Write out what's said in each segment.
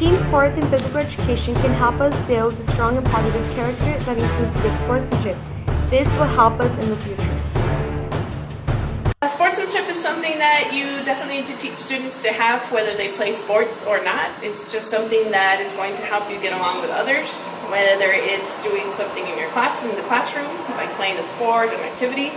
Team sports and physical education can help us build a strong and positive character that includes good sportsmanship. This will help us in the future. Sportsmanship is something that you definitely need to teach students to have, whether they play sports or not. It's just something that is going to help you get along with others, whether it's doing something in your class, in the classroom, like playing a sport, an activity,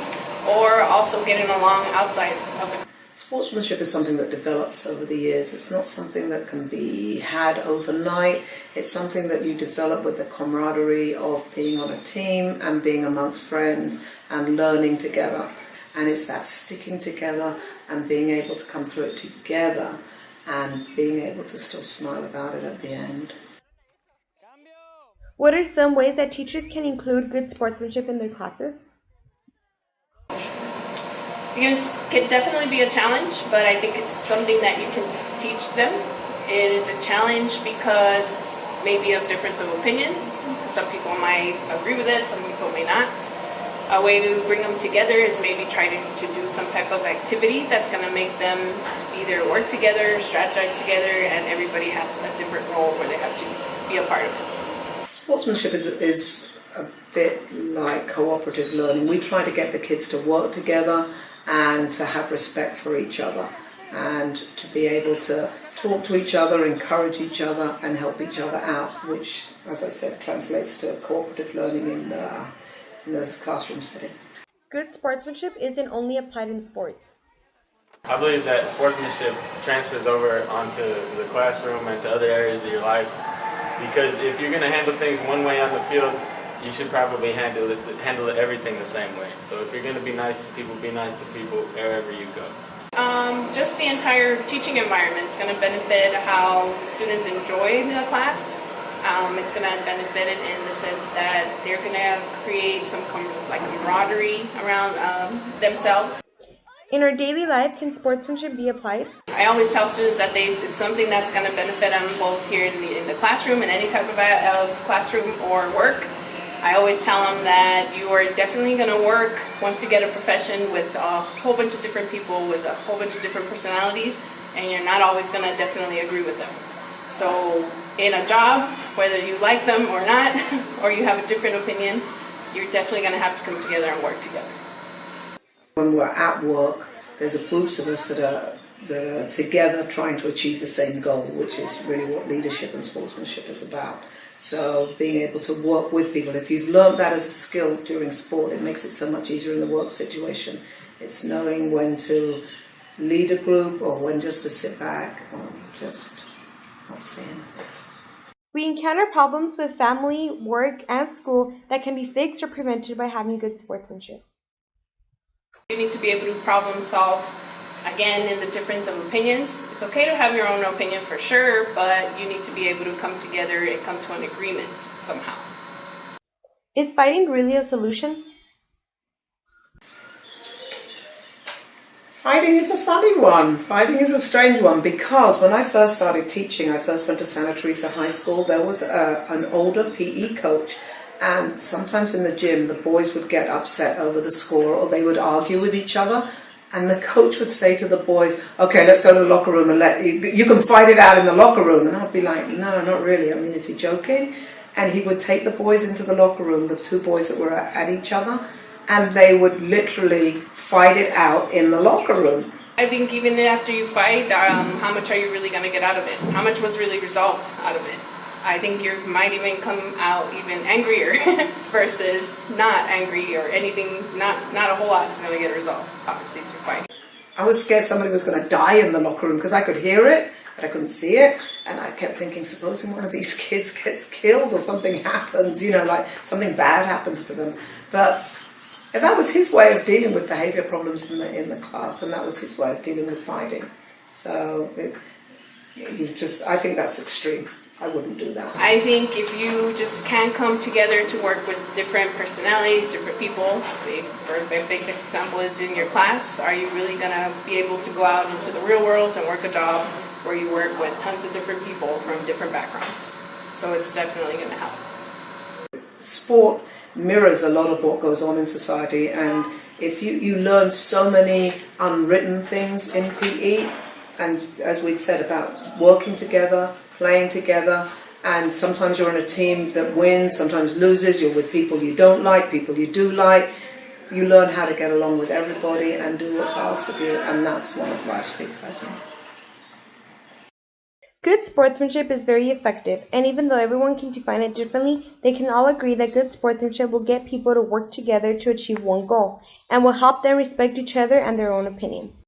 or also getting along outside of the. Sportsmanship is something that develops over the years. It's not something that can be had overnight. It's something that you develop with the camaraderie of being on a team and being amongst friends and learning together. And it's that sticking together and being able to come through it together and being able to still smile about it at the end. What are some ways that teachers can include good sportsmanship in their classes? It can definitely be a challenge, but I think it's something that you can teach them. It is a challenge because maybe of difference of opinions. Some people might agree with it, some people may not. A way to bring them together is maybe try to do some type of activity that's going to make them either work together, strategize together, and everybody has a different role where they have to be a part of it. Sportsmanship is a bit like cooperative learning. We try to get the kids to work together and to have respect for each other and to be able to talk to each other, encourage each other and help each other out, which, as I said, translates to cooperative learning in the classroom setting. Good sportsmanship isn't only applied in sports. I believe that sportsmanship transfers over onto the classroom and to other areas of your life, because if you're going to handle things one way on the field, you should probably handle everything the same way. So if you're going to be nice to people, be nice to people wherever you go. Just the entire teaching environment is going to benefit how the students enjoy the class. It's going to benefit it in the sense that they're going to create some camaraderie around themselves. In our daily life, can sportsmanship be applied? I always tell students that it's something that's going to benefit them both here in the classroom and any type of classroom or work. I always tell them that you are definitely going to work once you get a profession with a whole bunch of different people with a whole bunch of different personalities, and you're not always going to definitely agree with them. So in a job, whether you like them or not, or you have a different opinion, you're definitely going to have to come together and work together. When we're at work, there's groups of us that are together trying to achieve the same goal, which is really what leadership and sportsmanship is about. So being able to work with people, if you've learned that as a skill during sport, it makes it so much easier in the work situation. It's knowing when to lead a group or when just to sit back or just not say anything. We encounter problems with family, work, and school that can be fixed or prevented by having good sportsmanship. You need to be able to problem solve, again, in the difference of opinions. It's okay to have your own opinion for sure, but you need to be able to come together and come to an agreement somehow. Is fighting really a solution? Fighting is a funny one. Fighting is a strange one because when I first started teaching, I first went to Santa Teresa High School. There was an older PE coach, and sometimes in the gym the boys would get upset over the score or they would argue with each other, and the coach would say to the boys, okay, let's go to the locker room and you can fight it out in the locker room. And I'd be like, no, not really. I mean, is he joking? And he would take the boys into the locker room, the two boys that were at each other, and they would literally fight it out in the locker room. I think even after you fight, how much are you really going to get out of it? How much was really resolved out of it? I think you might even come out even angrier versus not angry or anything. Not a whole lot is going to get resolved, obviously, through fighting. I was scared somebody was going to die in the locker room because I could hear it, but I couldn't see it. And I kept thinking, supposing one of these kids gets killed or something happens, like something bad happens to them. But that was his way of dealing with behavior problems in the class, and that was his way of dealing with fighting. So I think that's extreme. I wouldn't do that. I think if you just can't come together to work with different personalities, different people, for a basic example is in your class, are you really going to be able to go out into the real world and work a job where you work with tons of different people from different backgrounds? So it's definitely going to help. Sport mirrors a lot of what goes on in society, and if you learn so many unwritten things in PE, and as we'd said about working together, playing together. And sometimes you're on a team that wins, sometimes loses. You're with people you don't like, people you do like. You learn how to get along with everybody and do what's asked of you, and that's one of life's big lessons. Good sportsmanship is very effective, and even though everyone can define it differently, they can all agree that good sportsmanship will get people to work together to achieve one goal, and will help them respect each other and their own opinions.